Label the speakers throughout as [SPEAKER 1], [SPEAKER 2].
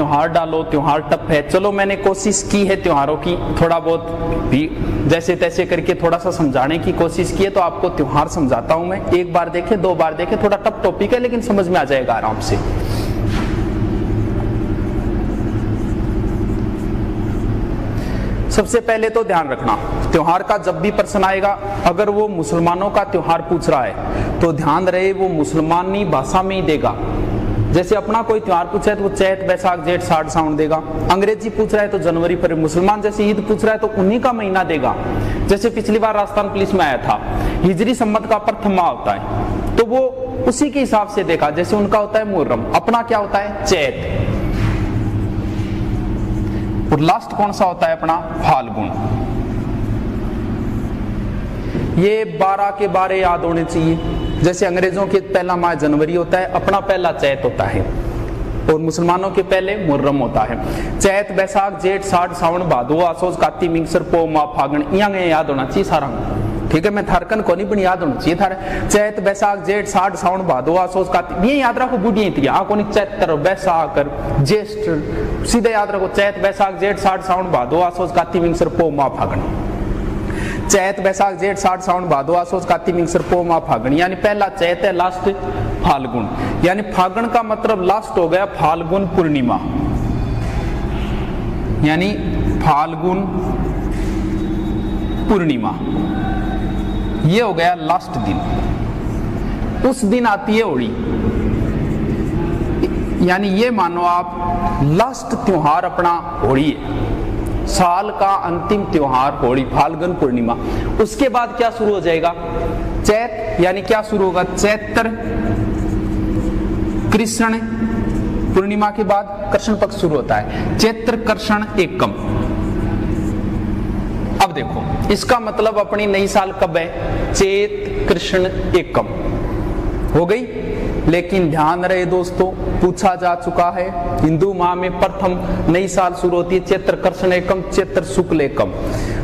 [SPEAKER 1] त्योहार डालो, त्योहार टप है। चलो मैंने कोशिश की है त्योहारों की, थोड़ा बहुत भी जैसे तैसे करके थोड़ा सा समझाने की कोशिश की है, तो आपको त्योहार समझाता हूं मैं। एक बार देखे, दो बार देखे, थोड़ा टफ टॉपिक है लेकिन समझ में आ जाएगा आराम से। सबसे पहले तो ध्यान रखना, त्योहार का जब भी प्रश्न आएगा, अगर वो मुसलमानों का त्योहार पूछ रहा है तो ध्यान रहे वो मुसलमानी भाषा में ही देगा। जैसे अपना कोई त्योहार पूछा है तो वो चैत बैसाख जेठ साठ साउन देगा। अंग्रेजी पूछ रहा है तो जनवरी फरवरी। मुसलमान जैसे ईद पूछ रहा है तो उन्हीं का महीना देगा। जैसे पिछली बार राजस्थान पुलिस में आया था, हिजरी संवत का प्रथम माह होता है तो वो उसी के हिसाब से देखा। जैसे उनका होता है मुहर्रम, अपना क्या होता है चैत, और लास्ट कौन सा होता है अपना फाल्गुन। ये 12 के 12 याद होने चाहिए। जैसे अंग्रेजों के पहला माह जनवरी होता है, अपना पहला चैत होता है, और मुसलमानों के पहले मुहर्रम होता है। चैत बैसाख जेठ साठ सावन भादो आसोज काती मिंगसर पो माह फागण, यहाँ याद होना चाहिए सारा। ठीक है, मैं थारकन को नहीं पण याद होना चाहिए थारे। चैत बैसाख जेठ साठ सावन भादो आसोज काती, ये याद रखो। बूढ़ी थी आ को चैत्र बैसाख ज्येष्ठ, सीधे याद रखो चैत बैसाख जेठ साठ सावन भादो आसोज काती मिंगसर पो माह फागण। चैत बैसाख जेठ साठ सावन भादो आसोज काती मिंगसर पो माह फागण, यानी पहला चैत है, लास्ट फाल्गुन। यानी फागण का मतलब लास्ट हो गया फाल्गुन पूर्णिमा, यानी फाल्गुन पूर्णिमा, ये हो गया लास्ट दिन। उस दिन आती है होली, यानी ये मानो आप लास्ट त्योहार अपना होली है, साल का अंतिम त्योहार होली फाल्गुन पूर्णिमा। उसके बाद क्या शुरू हो जाएगा चैत, यानी क्या शुरू होगा चैत्र कृष्ण पूर्णिमा के बाद कृष्ण पक्ष शुरू होता है, चैत्र कृष्ण एकम। अब देखो इसका मतलब अपनी नई साल कब है, चैत कृष्ण एकम हो गई। लेकिन ध्यान रहे दोस्तों, पूछा जा चुका है हिंदू माह में प्रथम नई साल शुरू होती है चैत्र कृष्ण एकम, चैत्र शुक्ल एकम।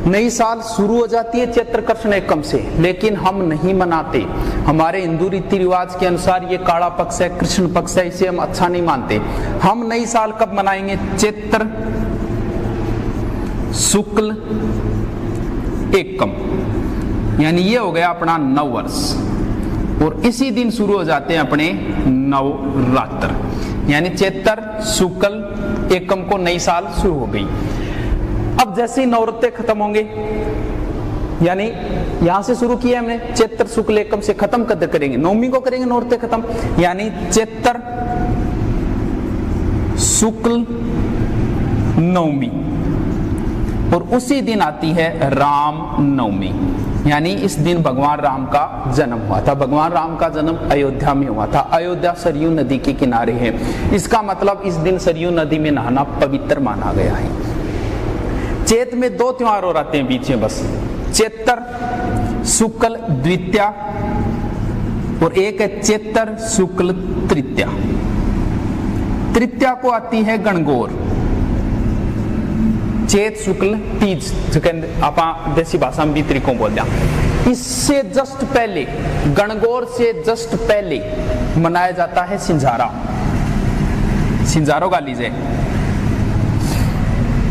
[SPEAKER 1] नई साल शुरू हो जाती है चैत्र कृष्ण एकम से, लेकिन हम नहीं मनाते। हमारे हिंदू रीति रिवाज के अनुसार ये काला पक्ष है, कृष्ण पक्ष है, इसे हम अच्छा नहीं मानते। हम नई साल कब मनाएंगे, चैत्र शुक्ल एकम, यानी ये हो गया अपना नव वर्ष। और इसी दिन शुरू हो जाते हैं अपने नवरात्र, यानी चैत्र शुक्ल एकम को नई साल शुरू हो गई। अब जैसे ही नवरात्र खत्म होंगे, यानी यहां से शुरू किया हमने चैत्र शुक्ल एकम से खत्म कद करेंगे, नवमी को करेंगे नवरात्र खत्म, यानी चैत्र शुक्ल नवमी। और उसी दिन आती है राम नवमी, यानी इस दिन भगवान राम का जन्म हुआ था। भगवान राम का जन्म अयोध्या में हुआ था। अयोध्या सरयू नदी के किनारे है। इसका मतलब इस दिन सरयू नदी में नहाना पवित्र माना गया है। चैत में दो त्योहार और आते हैं बीच में बस, चैत्र शुक्ल द्वितीया और एक है चैत्र शुक्ल तृतीया। तृतीया को आती है गणगौर, चैत शुक्ल तीज आप देसी भाषा में भी तरीकों बोल दिया। इससे जस्ट पहले, गणगौर से जस्ट पहले मनाया जाता है सिंजारा। सिंजारो गा लीजिए,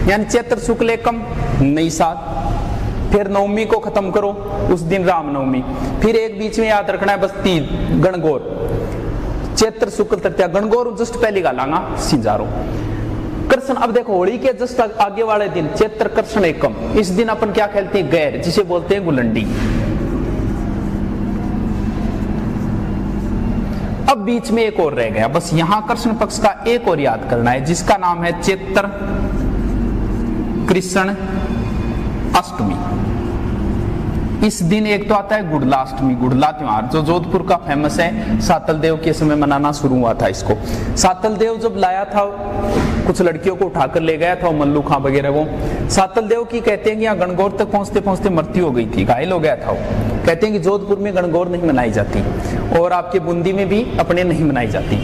[SPEAKER 1] यानी चैत्र शुक्ल एकम नई साल, फिर नवमी को खत्म करो, उस दिन रामनवमी, फिर एक बीच में याद रखना है बस तीज गणगौर, चैत्र शुक्ल तृतीया गणगौर जस्ट पहले गालांगा सिंजारो कृष्ण। अब देखो होली के जस्ट आगे वाले दिन चैत्र कृष्ण एकम, इस दिन अपन क्या खेलते हैं गैर, जिसे बोलते हैं गुलंडी। अब बीच में एक और रह गया, बस यहां कृष्ण पक्ष का एक और याद करना है, जिसका नाम है चैत्र कृष्ण अष्टमी। इस दिन एक तो आता है गुड़ला अष्टमी, गुड़ला त्योहार जो जोधपुर का फेमस है, सातल देव के समय मनाना शुरू हुआ था इसको। सातल देव जब लाया था, कुछ लड़कियों को उठाकर ले गया था मल्लू खां वगैरह, वो सातल देव की कहते हैं कि यहाँ गणगौर तक पहुंचते पहुंचते मृत्यु हो गई थी, घायल हो गया था वो। कहते हैं कि जोधपुर में गणगौर नहीं मनाई जाती और आपके बूंदी में भी अपने नहीं मनाई जाती।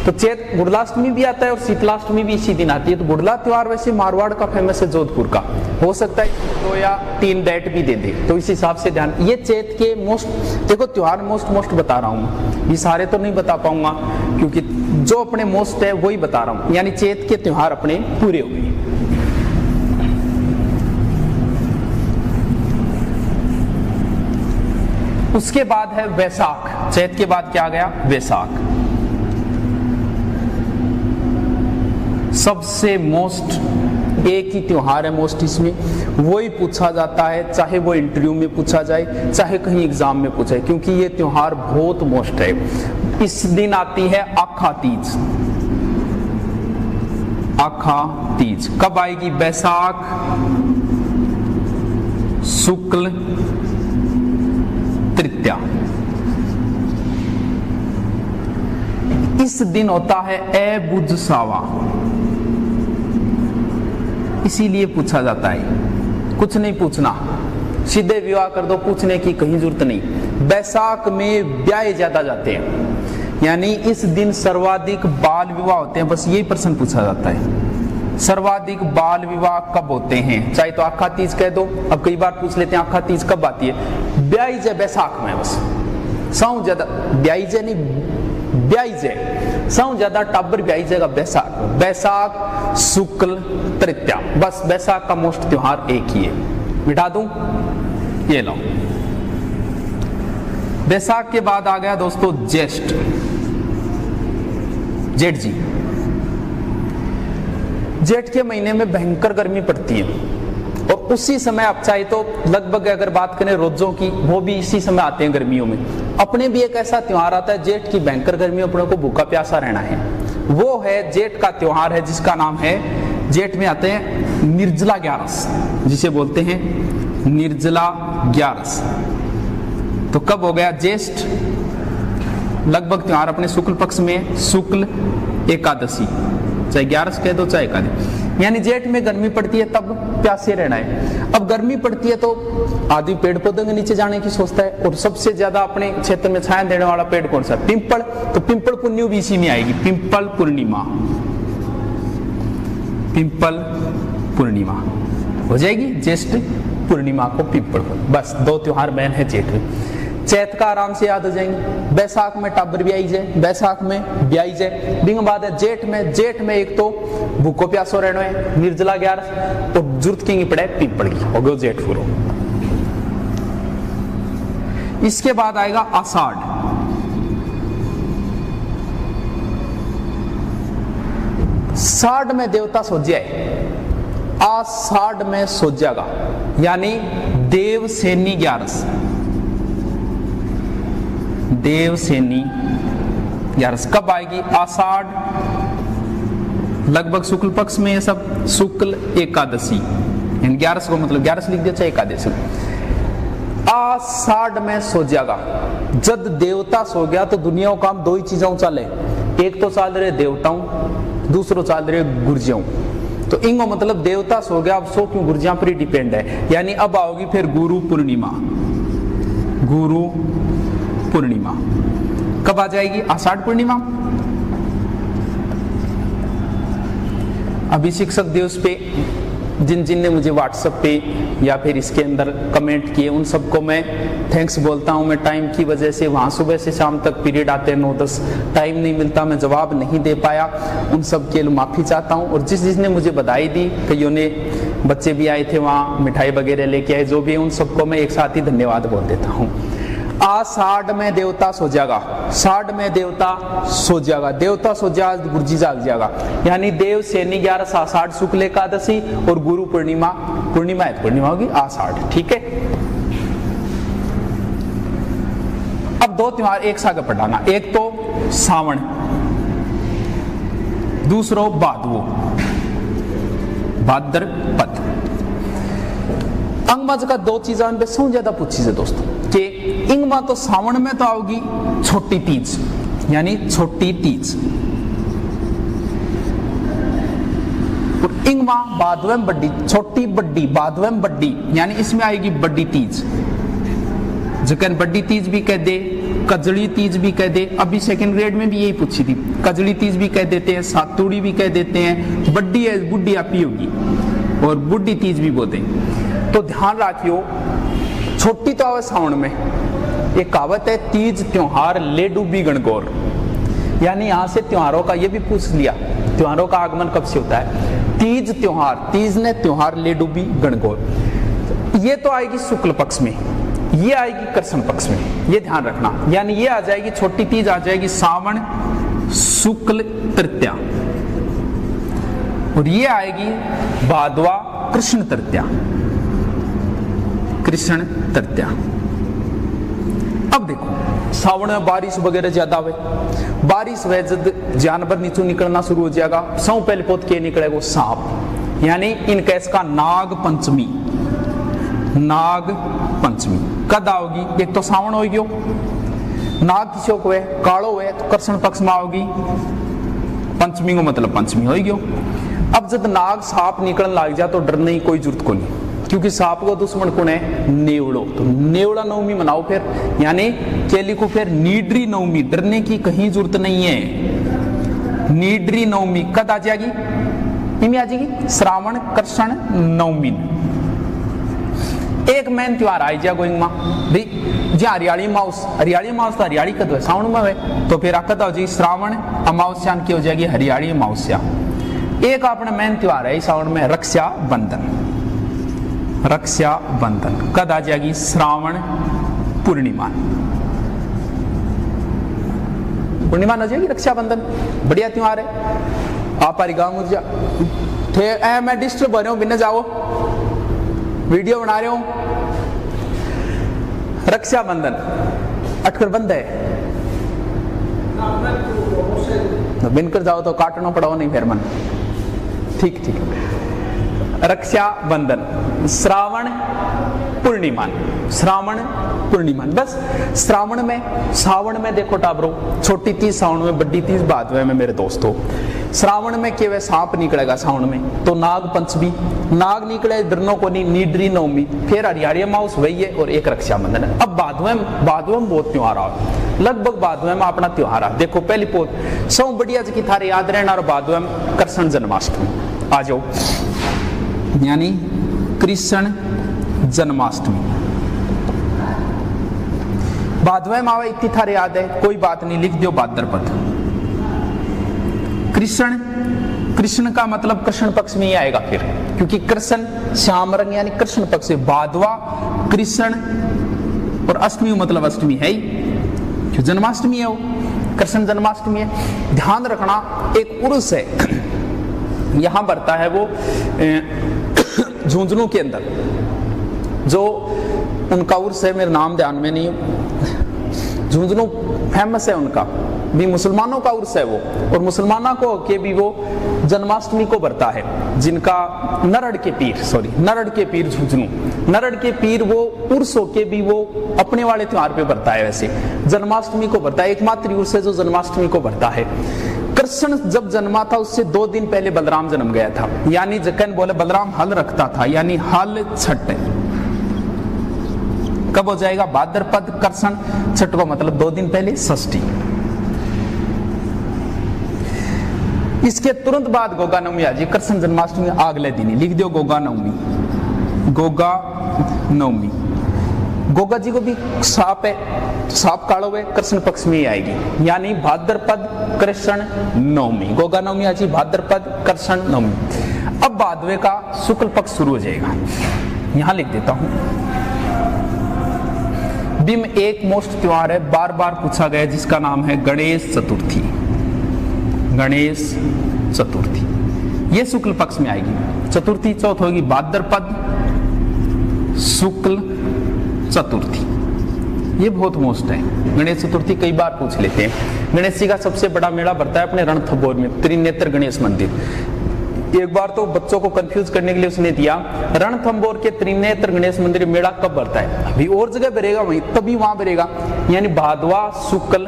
[SPEAKER 1] तो चैत गुड़लाष्टमी भी आता है और शीतलाष्टमी भी इसी दिन आती है। तो गुड़ला त्योहार वैसे मारवाड़ का फेमस है, जोधपुर का, हो सकता है 2 या 3 डेट भी दे दे, तो इस हिसाब से ध्यान। ये चैत के मोस्ट देखो त्योहार मोस्ट बता रहा हूँ, ये सारे तो नहीं बता पाऊंगा क्योंकि जो अपने मोस्ट है वही बता रहा हूं, यानी चैत के त्योहार अपने पूरे हो गए। उसके बाद है वैसाख। चैत के बाद क्या आ गया? वैसाख। सबसे मोस्ट एक ही त्योहार है मोस्ट, इसमें वही पूछा जाता है, चाहे वो इंटरव्यू में पूछा जाए चाहे कहीं एग्जाम में पूछा जाए, क्योंकि ये त्योहार बहुत मोस्ट है। इस दिन आती है आखा तीज। आखा तीज कब आएगी? बैसाख शुक्ल तृतीया। इस दिन होता है ए सावा, इसीलिए पूछा जाता है। कुछ नहीं पूछना, सीधे विवाह कर दो, पूछने की कहीं जरूरत नहीं। बैसाख में ब्याह ज्यादा जाते हैं, यानी इस दिन सर्वाधिक बाल विवाह होते हैं, बस यही प्रश्न पूछा जाता है। सर्वाधिक बाल विवाह कब होते हैं? चाहे तो आखा तीज कह दो, अब कई बार पूछ लेते हैं आखा तीज कब आती है? ब्याई जय बैसाख में, बस साउ ज्यादा ब्याई जय नहीं, ब्याई जय साउ ज्यादा टाबर ब्याई जय का बैसाख। बैसाख शुक्ल तृतीया, बस बैसाख का मोस्ट त्योहार एक ही है। मिटा दूं? ये लो। बैसाख के बाद आ गया दोस्तों ज्येष्ठ, जेठ जी। जेठ के महीने में भयंकर गर्मी पड़ती है, और उसी समय आप चाहे तो लगभग अगर बात करें रोजों की, वो भी इसी समय आते हैं गर्मियों में। अपने भी एक ऐसा त्योहार आता है जेठ की भयंकर गर्मी, अपने को भूखा प्यासा रहना है, वो है जेठ का त्योहार है जिसका नाम है, जेठ में आते हैं निर्जला ग्यारस, जिसे बोलते हैं निर्जला ग्यारस। तो कब हो गया? ज्येष्ठ। लगभग त्योहार अपने शुक्ल पक्ष में, शुक्ल एकादशी, चाहे ग्यारस कह दो चाहे एकादशी, यानी जेठ में गर्मी पड़ती है तब प्यासे रहना है। अब गर्मी पड़ती है तो आदमी पेड़ पौधों के नीचे जाने की सोचता है, और सबसे ज्यादा अपने क्षेत्र में छाया देने वाला पेड़ कौन सा? पिंपल। तो पिंपल पुण्य भी इसी में आएगी, पिंपल पूर्णिमा। पिंपल पूर्णिमा हो जाएगी, ज्येष्ठ पूर्णिमा को पिंपल। बस दो त्योहार बहन है जेठ में। चैत का आराम से याद हो जाएंगे। बैसाख में टाबर ब्याई जाए, बैसाख में ब्याई जाए। बिंग बाद है जेठ में, जेठ में एक तो भूखो प्यासो रहना है, निर्जला ग्यारस, और जरूरत की पड़े पिंपल की, हो गयो जेठ पूरो। इसके बाद आएगा आषाढ़। साढ़ में देवता सोज्याए, आषाढ़ में सोज्यागा, यानी देवसेनी ग्यारस। देवसेनी ग्यारस कब आएगी? आषाढ़, लगभग शुक्ल पक्ष में ये सब, शुक्ल एकादशी, यानी ग्यारस को मतलब ग्यारस लिख दिया चाहे एकादशी। आषाढ़ में सो जाएगा। जब देवता सो गया तो दुनिया का काम दो ही चीजों चले, एक तो चल रहे देवताओं, दूसरो चल रहे गुर्जियों। तो इंगो मतलब देवता सो गया, अब सो क्यों गुर्जियां पर ही डिपेंड है। यानी अब आओगी फिर गुरु पूर्णिमा। गुरु पूर्णिमा कब आ जाएगी? आषाढ़ पूर्णिमा। अभी शिक्षक दिवस पे जिन जिन ने मुझे व्हाट्सएप पे या फिर इसके अंदर कमेंट किए उन सबको मैं थैंक्स बोलता हूं। मैं टाइम की वजह से वहां सुबह से शाम तक पीरियड आते हैं 9-10, टाइम नहीं मिलता, मैं जवाब नहीं दे पाया, उन सब के लिए माफ़ी चाहता हूं। और जिसने मुझे बधाई दी, कईयों ने, बच्चे भी आए थे वहाँ, मिठाई वगैरह लेके आए, जो भी है उन सबको मैं एक साथ ही धन्यवाद बोल देता हूँ। आषाढ़ में देवता सो जाएगा, साढ़ में देवता सो जाएगा, देवता सो जाएगा गुरुजी जाग जाएगा, यानी देव सेनी 11 आषाढ़ शुक्ल एकादशी और गुरु पूर्णिमा, पूर्णिमा होगी आषाढ़। ठीक है, अब दो त्योहार एक साथ पढ़ाना, एक तो सावन, दूसरो भादवो, भाद्रपद। अंगमा का दो चीजें पे सबसे ज्यादा पूछी से दोस्तों कि इंगमा तो सावन में तो आओगी छोटी तीज, यानी छोटी तीज, और इंगमा भादवें बड्डी, छोटी बड्डी, भादवें बड्डी, यानी इसमें आएगी बड्डी तीज, जकन बड्डी तीज भी कह दे, कजड़ी तीज भी कह दे। अभी सेकंड ग्रेड में भी यही पूछी थी, कजड़ी तीज भी कह देते हैं, सातुड़ी भी कह देते हैं, बड्डी है बुड्ढी आपी होगी, और बुड्ढी तीज भी बोलते हैं। तो ध्यान रखियो, छोटी तो आवे सावन में, एक कहावत है, तीज त्योहार ले डूबी गणगौर, यानी यहां से त्योहारों का ये भी पूछ लिया, त्योहारों का आगमन कब से होता है। तीज त्योहार, तीज ने त्योहार ले डूबी गणगौर, ये तो आएगी शुक्ल पक्ष में, ये आएगी कृष्ण पक्ष में, ये ध्यान रखना। यानी ये आ जाएगी छोटी तीज आ जाएगी सावन शुक्ल तृतीया, और ये आएगी भादवा कृष्ण तृतीया, कृष्ण तृतीया। अब देखो सावन में बारिश वगैरह ज्यादा हुए, बारिश हुए जब जानवर नीचू निकलना शुरू हो जाएगा, सौ पहले पोत के निकलेगा वो सांप, यानी इन कैस का नाग पंचमी, नाग पंचमी कद आओगी। एक तो सावन हो गयो, नाग किसी को हुए कालो हुए तो कृष्ण पक्ष में आओगी, पंचमी को मतलब पंचमी हो गयो। अब जब नाग सांप निकलने लग जाए तो डरने की कोई जरूरत को नहीं, क्योंकि सांप को दुश्मन कौन है, नेवड़ो। तो नेवड़ा नवमी मनाओ फिर, यानी केली को फिर नीडरी नवमी, डरने की कहीं जरूरत नहीं है। नीडरी नवमी कद आ जाएगी, इनमें आ जाएगी श्रावण कृष्ण नवमी। एक मेन त्योहार आई जा गोइंग मां भाई जी, हरियाली माउस, हरियाली माउस तो हरियाली कद है सावन में है, तो फिर कद हो जाएगी श्रावण अमावस्या की हो जाएगी हरियाली अमावस्या। एक अपना मेन त्योहार है सावन में रक्षा बंधन, रक्षा बंधन कद आ जाएगी श्रावण पूर्णिमा, पूर्णिमा हो जाएगी रक्षाबंधन, बढ़िया त्योहार है। आप हमारी गांव मुर्जा थे, मैं डिस्टर्ब हो रहा हूं, बिना जाओ वीडियो बना रहे हूं। रक्षाबंधन अटकर बंद है, बिनकर जाओ तो काटना पड़ाओ नहीं फिर मन, ठीक ठीक। रक्षाबंधन श्रावण पूर्णिमा, श्रावण पूर्णिमा, बस श्रावण में, सावन में देखो टाबरो, छोटी तीज सावन में, बड़ी तीज भादवे में मेरे दोस्तों। श्रावण में केवल सांप निकलेगा सावन में, तो नाग पंचमी, नाग निकले डरनो को नहीं, नीडरी नवमी, फिर हरियाली अमावस वही है, और एक रक्षाबंधन है। अब भादवे में बहुत त्योहार आ, लगभग भादवे में अपना त्योहार आ। देखो पहली पोत सब बढ़िया की थारे याद रहना, और भादवे में कृष्ण जन्माष्टमी आ जाओ, यानी कृष्ण जन्माष्टमी भादवे में आवे, इतनी थारे याद है, कोई बात नहीं, लिख दो भाद्रपद। कृष्ण, कृष्ण का मतलब कृष्ण पक्ष में ही आएगा फिर, क्योंकि कृष्ण श्याम रंग यानी कृष्ण पक्ष से, भादवा कृष्ण, और अष्टमी मतलब अष्टमी है ही, क्यों जन्माष्टमी है वो, कृष्ण जन्माष्टमी है। ध्यान रखना एक उर्स है यहां बढ़ता है वो झुंझुनू के अंदर, जो उनका उर्स है, मेरे नाम ध्यान में नहीं, झुंझुनू फेमस है उनका भी, मुसलमानों का उर्स है वो, और मुसलमानों को के भी वो जन्माष्टमी को बरता है, जिनका नरड़ के पीर, सॉरी नरड़ के पीर झुंझुनू, नरड़ के पीर वो उर्स के भी वो अपने वाले त्योहार पे बरता है, वैसे जन्माष्टमी को बरता है, एकमात्र उर्स है जो जन्माष्टमी को बरता है। कृष्ण जब जन्मा था उससे 2 दिन पहले बलराम जन्म गया था, यानी जकन बोले बलराम हल रखता था, यानी हल छठ कब हो जाएगा, भाद्रपद कृष्ण छठ को मतलब 2 दिन पहले षष्ठी। इसके तुरंत बाद गोगा नवमी आ जाए, कृष्ण जन्माष्टमी अगले दिन, लिख दो गोगा नवमी, गोगा नवमी। गोगा जी को भी सांप है, सांप कालो है, कृष्ण पक्ष में ही आएगी, यानी भाद्रपद कृष्ण नवमी, गोगा नवमी आ जाए भाद्रपद कृष्ण नवमी। अब भादवे का शुक्ल पक्ष शुरू हो जाएगा, यहां लिख देता हूं। बिम एक मोस्ट त्योहार है, बार बार पूछा गया, जिसका नाम है गणेश चतुर्थी, गणेश चतुर्थी, ये शुक्ल पक्ष में आएगी। चतुर्थी चौथ होगी भाद्रपद शुक्ल चतुर्थी, ये बहुत मोस्ट है। गणेश चतुर्थी कई बार पूछ लेते हैं। गणेश जी का सबसे बड़ा मेला बढ़ता है अपने रणथंभौर में, त्रिनेत्र गणेश मंदिर। एक बार तो बच्चों को कंफ्यूज करने के लिए उसने दिया, रणथंभौर के त्रिनेत्र गणेश मंदिर मेला कब बढ़ता है, अभी और जगह बढ़ेगा वहीं, तभी वहां बढ़ेगा, यानी भादवा शुक्ल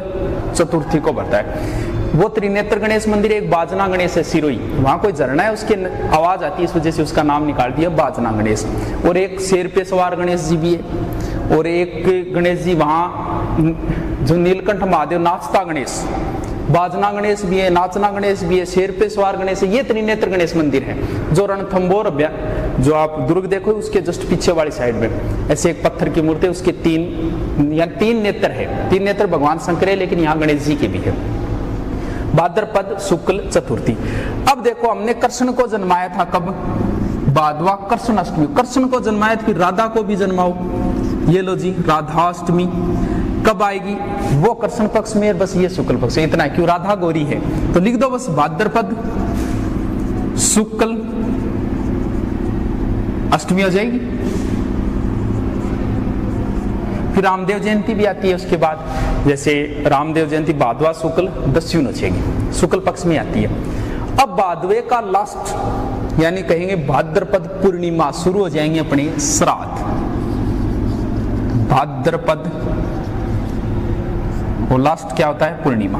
[SPEAKER 1] चतुर्थी को बढ़ता है। वो त्रिनेत्र गणेश मंदिर एक बाजना गणेश है सिरोई, वहां कोई झरना है, उसकी आवाज आती है, इस वजह से उसका नाम निकाल दिया बाजना गणेश। और एक शेर पे सवार गणेश जी भी है, और एक गणेश जी वहां जो नीलकंठ महादेव नाचता गणेश, बाजना गणेश भी है, नाचना गणेश भी है, शेर पे सवार गणेश है, ये त्रिनेत्र गणेश मंदिर है जो रणथंभौर, जो आप दुर्ग देखो उसके जस्ट पीछे वाली साइड में ऐसे एक पत्थर की मूर्ति है, उसके 3 नेत्र है, 3 नेत्र भगवान शंकर है, लेकिन यहाँ गणेश जी के भी है। भाद्रपद शुक्ल चतुर्थी। अब देखो हमने कृष्ण को जन्माया था कब? भादवा कृष्ण अष्टमी। कृष्ण को जन्माया फिर राधा को भी जन्माओ, ये लो जी राधाष्टमी कब आएगी? वो कृष्ण पक्ष में, बस ये शुक्ल पक्ष में। इतना है, क्यों? राधा गौरी है तो लिख दो बस भाद्रपद शुक्ल अष्टमी हो जाएगी। फिर रामदेव जयंती भी आती है उसके बाद, जैसे रामदेव जयंती भादवा शुक्ल दस्युन हो जाएगी, शुक्ल पक्ष में आती है। अब भादवे का लास्ट यानी कहेंगे भाद्रपद पूर्णिमा शुरू हो जाएंगे अपने श्राद्ध। भाद्रपद और लास्ट क्या होता है? पूर्णिमा।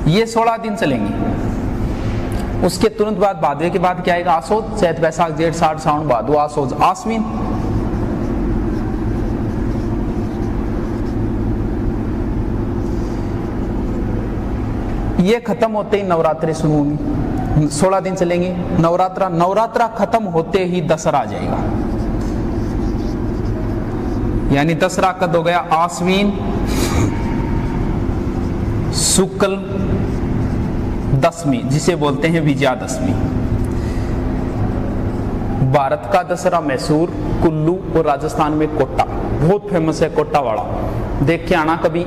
[SPEAKER 1] ये 16 दिन चलेंगे। उसके तुरंत बाद भादवे के बाद क्या आएगा? आसोज, चैत बैसाख जेठ साठ सावन भादो आसोज आश्विन। ये खत्म होते ही नवरात्रि शुरू होंगी, 16 दिन चलेंगे नवरात्रा। नवरात्रा खत्म होते ही दशहरा आ जाएगा, यानी दशहरा कब हो गया? आश्विन शुक्ल दशमी, जिसे बोलते हैं विजयादशमी। भारत का दशहरा मैसूर, कुल्लू और राजस्थान में कोटा, बहुत फेमस है कोटा वाला। देख के आना कभी।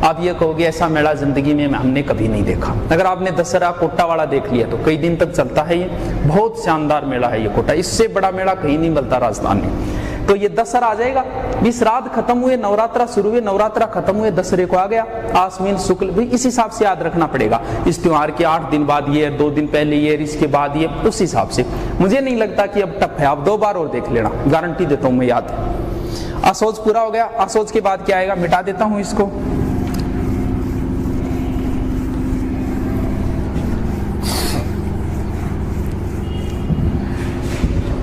[SPEAKER 1] आप ये कहोगे ऐसा मेला जिंदगी में हमने कभी नहीं देखा। अगर आपने दशहरा कोटा वाला देख लिया तो कई दिन तक चलता है ये, बहुत शानदार मेला है ये कोटा। इससे बड़ा मेला कहीं नहीं मिलता राजस्थान में। तो ये दशहरा आ जाएगा। श्राद्ध खत्म हुए, नवरात्रा शुरू हुए, नवरात्रा खत्म हुए, दशहरे को आ गया आश्विन शुक्ल। भी इस हिसाब से याद रखना पड़ेगा। इस त्योहार के 8 दिन बाद ये, 2 दिन पहले ये, इसके बाद ये, उस हिसाब से। मुझे नहीं लगता कि अब टफ है, आप 2 बार और देख लेना, गारंटी देता हूं मैं। याद आसोज पूरा हो गया। आसोज के बाद क्या आएगा? मिटा देता हूं इसको।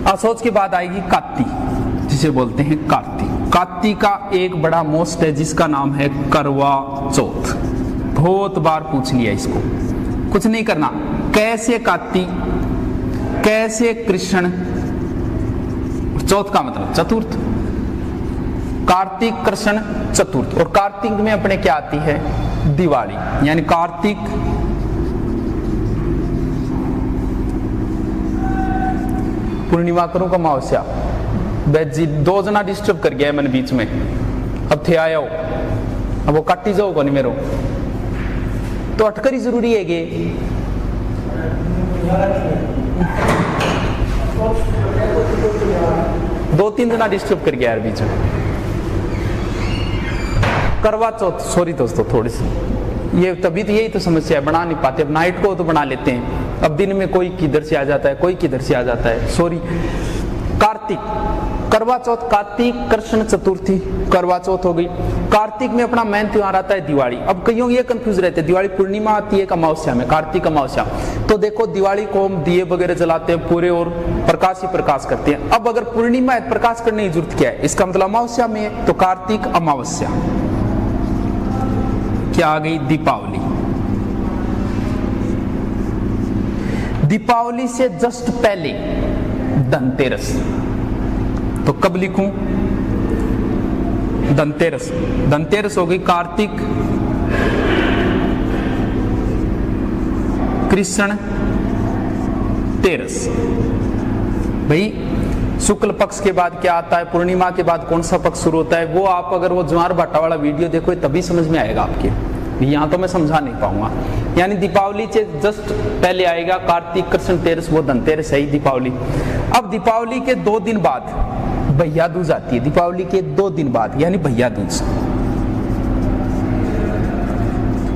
[SPEAKER 1] आसोज के बाद आएगी कात्ती, जिसे बोलते हैं कार्तिक। कार्तिक का एक बड़ा मोस्ट है जिसका नाम है करवा चौथ। बहुत बार पूछ लिया इसको। कुछ नहीं करना, कैसे कार्तिक, कैसे कृष्ण, चौथ का मतलब चतुर्थ। कार्तिक कृष्ण चतुर्थ। और कार्तिक में अपने क्या आती है? दिवाली। यानी कार्तिक पूर्णिमा करूं का अमावस्या। जी 2 जना डिस्टर्ब कर गया मैंने बीच में, अब थे आया हो, अब वो काटी जाओ को नहीं मेरो तो अटकर ही जरूरी है गे। दो 3 जना डिस्टर्ब कर गया यार बीच में। करवा चौथ, सॉरी दोस्तों, थोड़ी सी ये तभी तो, यही तो समस्या है, बना नहीं पाते। अब नाइट को तो बना लेते हैं, अब दिन में कोई किधर से आ जाता है, कोई किधर से आ जाता है, सॉरी। कार्तिक, करवा चौथ, कार्तिक कृष्ण चतुर्थी, करवा चौथ हो गई। कार्तिक में अपना मेन त्योहार आता है दिवाली। अब कईयों ये कंफ्यूज रहते हैं, दिवाली पूर्णिमा आती है अमावस्या में, कार्तिक अमावस्या। तो देखो दिवाली को हम दिए वगैरह जलाते हैं पूरे और प्रकाश ही प्रकाश करते हैं। अब अगर पूर्णिमा है प्रकाश करने की जरूरत क्या है? इसका मतलब अमावस्या में है, तो कार्तिक अमावस्या। क्या आ गई? दीपावली। दीपावली से जस्ट पहले धनतेरस। तो कब लिखूं? धनतेरस। धनतेरस हो गई कार्तिक कृष्ण तेरस। भाई शुक्ल पक्ष के बाद क्या आता है? पूर्णिमा के बाद कौन सा पक्ष शुरू होता है? वो आप अगर वो ज्वार भाटा वाला वीडियो देखो तभी समझ में आएगा आपके, यहाँ तो मैं समझा नहीं पाऊंगा। यानी दीपावली से जस्ट पहले आएगा कार्तिक कृष्ण तेरस, वो धनतेरस है ही दीपावली। अब दीपावली के 2 दिन बाद भैया दूज आती है। दीपावली के 2 दिन बाद यानी भैया दूज।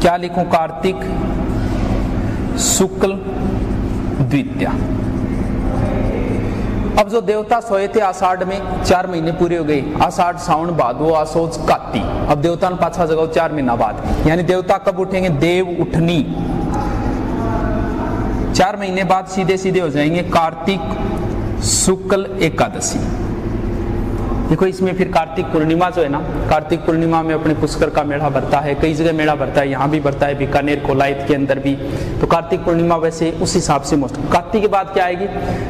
[SPEAKER 1] क्या लिखूं? कार्तिक शुक्ल द्वितीया। अब जो देवता सोए थे आषाढ़ में, 4 महीने पूरे हो गए, आषाढ़ सावन भादो आसोज कात्ती। अब देवता ने पाछा जगाओ 4 महीना बाद, यानी देवता कब उठेंगे? देव उठनी। 4 महीने बाद सीधे सीधे हो जाएंगे कार्तिक शुक्ल एकादशी। देखो इसमें फिर कार्तिक पूर्णिमा जो है ना, कार्तिक पूर्णिमा में अपने पुष्कर का मेला भरता है, कई जगह मेला भरता है, यहाँ भी भरता है, बीकानेर कोलायत के अंदर भी। तो कार्तिक पूर्णिमा वैसे उस हिसाब से मोस्ट। कार्तिक के बाद क्या आएगी?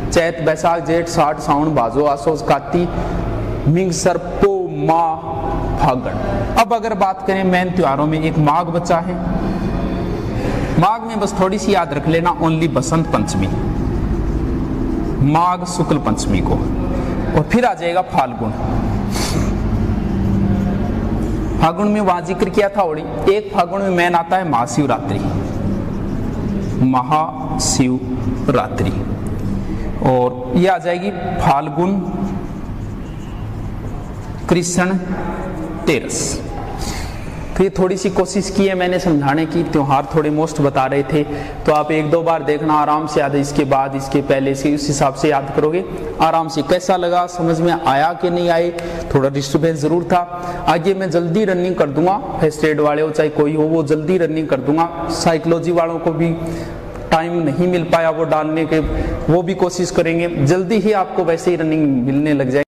[SPEAKER 1] चैत बैसाख जेठ साठ सावन भादो आसोज कार्तिक मिंग सर्पो माह फागण। अब अगर बात करें मेन त्योहारों में, एक माघ बचा है, माघ में बस थोड़ी सी याद रख लेना, ओनली बसंत पंचमी, माघ शुक्ल पंचमी को। और फिर आ जाएगा फाल्गुन। फाल्गुन में वहां जिक्र किया था होली। एक फाल्गुन में मैन आता है महाशिवरात्रि, महाशिवरात्रि। और ये आ जाएगी फाल्गुन कृष्ण तेरस। तो ये थोड़ी सी कोशिश की है मैंने समझाने की, त्योहार थोड़े मोस्ट बता रहे थे, तो आप एक दो बार देखना आराम से याद है, इसके बाद इसके पहले से उस हिसाब से याद करोगे आराम से। कैसा लगा, समझ में आया कि नहीं आए, थोड़ा डिस्टर्बेंस जरूर था। आगे मैं जल्दी रनिंग कर दूंगा, फर्स्ट एड वाले हो चाहे कोई हो, वो जल्दी रनिंग कर दूंगा। साइकोलॉजी वालों को भी टाइम नहीं मिल पाया वो डालने के, वो भी कोशिश करेंगे, जल्दी ही आपको वैसे ही रनिंग मिलने लग जाएगी।